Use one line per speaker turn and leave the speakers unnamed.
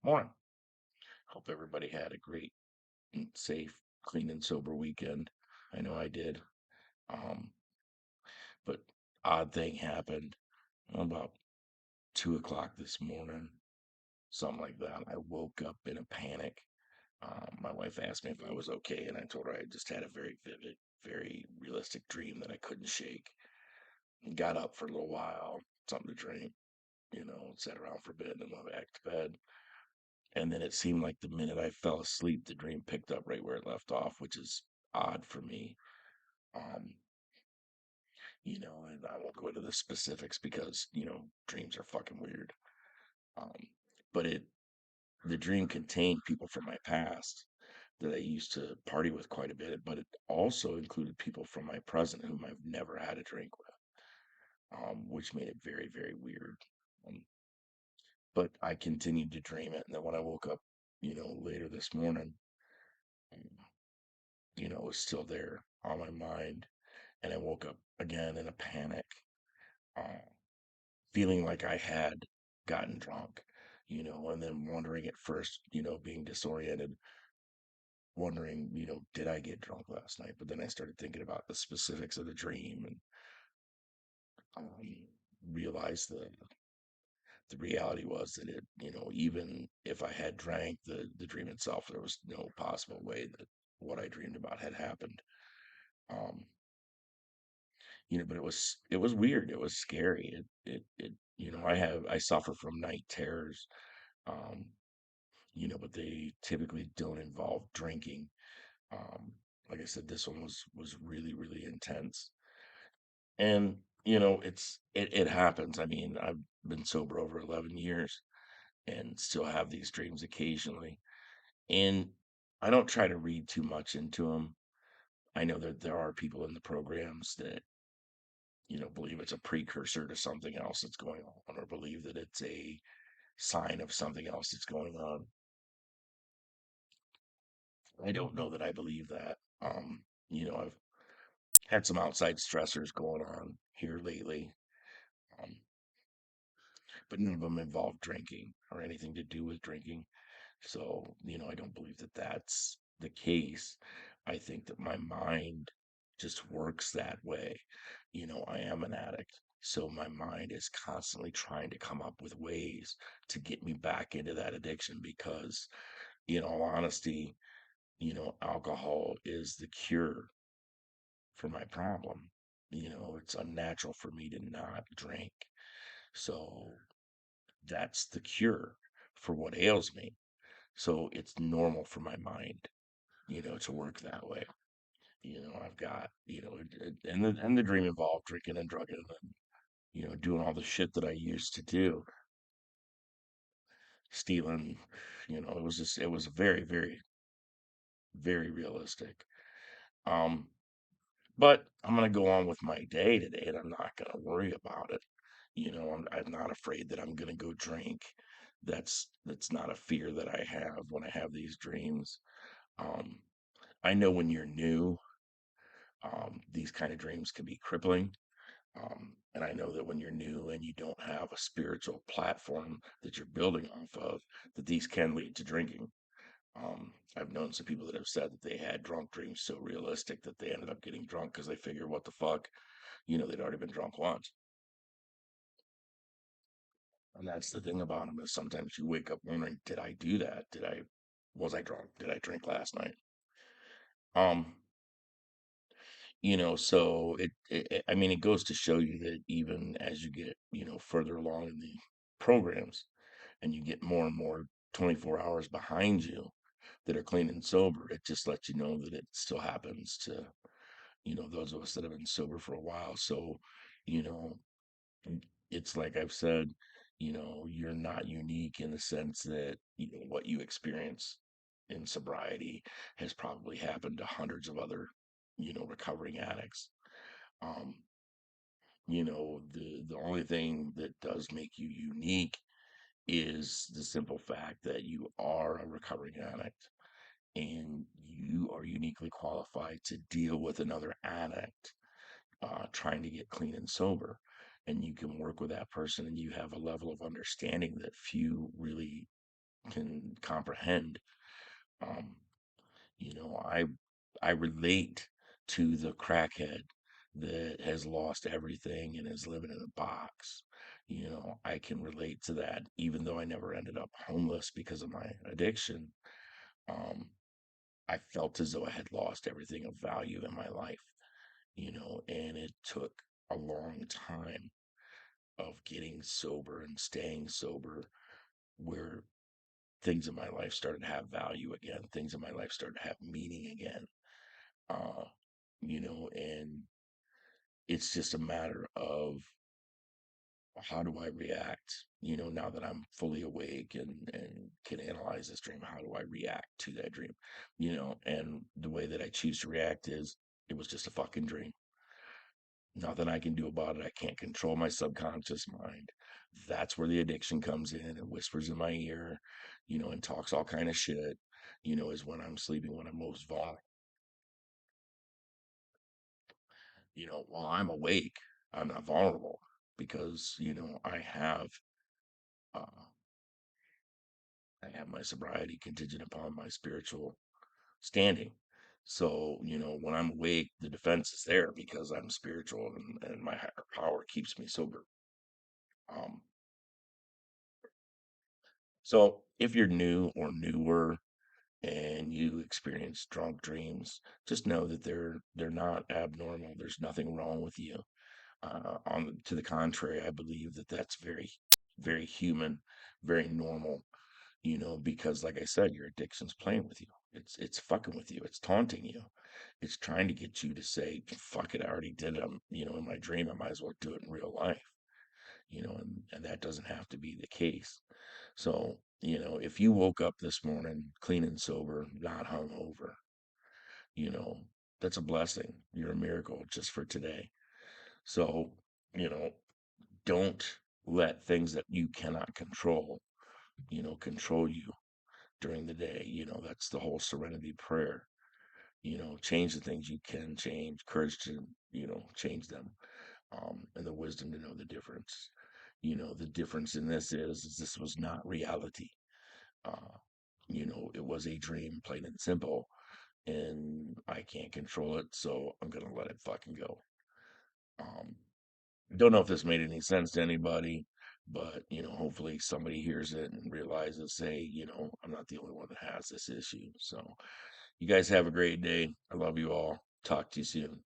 Morning. Hope everybody had a great, and safe, clean, and sober weekend. I know I did. Um, but odd thing happened about 2 o'clock this morning, something like that. I woke up in a panic. My wife asked me if I was okay, and I told her I just had a very vivid, very realistic dream that I couldn't shake. Got up for a little while, something to drink, sat around for a bit, and then went back to bed. And then it seemed like the minute I fell asleep, the dream picked up right where it left off, which is odd for me. Um, and I won't go into the specifics because, dreams are fucking weird. Um, but the dream contained people from my past that I used to party with quite a bit, but it also included people from my present whom I've never had a drink with, which made it very, very weird. Um, but I continued to dream it. And then when I woke up, later this morning, um, it was still there on my mind. And I woke up again in a panic, uh, feeling like I had gotten drunk, and then wondering at first, being disoriented, wondering, did I get drunk last night? But then I started thinking about the specifics of the dream and um, realized that the reality was that even if I had drank the dream itself, there was no possible way that what I dreamed about had happened. Um, but it was weird. It was scary. I suffer from night terrors. Um, but they typically don't involve drinking. Um, like I said, this one was really, really intense. And, it happens. I mean, I've been sober over 11 years and still have these dreams occasionally. And I don't try to read too much into them. I know that there are people in the programs that believe it's a precursor to something else that's going on, or believe that it's a sign of something else that's going on. I don't know that I believe that. I've had some outside stressors going on here lately, um, but none of them involve drinking or anything to do with drinking. So, I don't believe that that's the case. I think that my mind just works that way. I am an addict. So my mind is constantly trying to come up with ways to get me back into that addiction because, in all honesty, alcohol is the cure for my problem. It's unnatural for me to not drink. So that's the cure for what ails me. So it's normal for my mind, to work that way. I've got, and the dream involved drinking and drugging and, doing all the shit that I used to do, stealing, it was very, very, very realistic. Um, but I'm gonna go on with my day today, and I'm not gonna worry about it. I'm not afraid that I'm gonna go drink. That's not a fear that I have when I have these dreams. Um, I know when you're new, these kind of dreams can be crippling. And I know that when you're new and you don't have a spiritual platform that you're building off of, that these can lead to drinking. I've known some people that have said that they had drunk dreams so realistic that they ended up getting drunk because they figured, what the fuck, they'd already been drunk once. And that's the thing about them is sometimes you wake up wondering, did I do that? Was I drunk? Did I drink last night? Um, so I mean, it goes to show you that even as you get, further along in the programs and you get more and more 24 hours behind you that are clean and sober, it just lets you know that it still happens to, those of us that have been sober for a while. So, you know, it's like I've said, you're not unique in the sense that, what you experience in sobriety has probably happened to hundreds of other, recovering addicts. Um, the only thing that does make you unique is the simple fact that you are a recovering addict and you are uniquely qualified to deal with another addict trying to get clean and sober. And you can work with that person and you have a level of understanding that few really can comprehend. Um, you know, I relate to the crackhead that has lost everything and is living in a box. You know, I can relate to that, even though I never ended up homeless because of my addiction. Um, I felt as though I had lost everything of value in my life, you know, and it took a long time of getting sober and staying sober where things in my life started to have value again, things in my life started to have meaning again. Uh, you know, and it's just a matter of how do I react, you know, now that I'm fully awake and can analyze this dream, how do I react to that dream? You know, and the way that I choose to react is it was just a fucking dream. Nothing I can do about it. I can't control my subconscious mind. That's where the addiction comes in and whispers in my ear, you know, and talks all kind of shit, you know, is when I'm sleeping, when I'm most vulnerable. You know, while I'm awake, I'm not vulnerable because, you know, uh, I have my sobriety contingent upon my spiritual standing. So, you know, when I'm awake, the defense is there because I'm spiritual and my higher power keeps me sober. Um, so if you're new or newer and you experience drunk dreams, just know that they're not abnormal. There's nothing wrong with you. On to the contrary, I believe that that's very human, very normal. You know, because like I said, your addiction's playing with you. It's fucking with you. It's taunting you. It's trying to get you to say, "Fuck it, I already did it." You know, in my dream, I might as well do it in real life. You know, and that doesn't have to be the case. So, you know, if you woke up this morning clean and sober, not hungover, you know, that's a blessing. You're a miracle just for today. So, you know, don't let things that you cannot control, you know, control you during the day. You know, that's the whole serenity prayer. You know, change the things you can change, courage to, you know, change them, and the wisdom to know the difference. You know, the difference in is this was not reality. Uh, you know, it was a dream, plain and simple, and I can't control it, so I'm gonna let it fucking go. Um, don't know if this made any sense to anybody, but you know, hopefully somebody hears it and realizes, say, you know, I'm not the only one that has this issue. So, you guys have a great day. I love you all. Talk to you soon.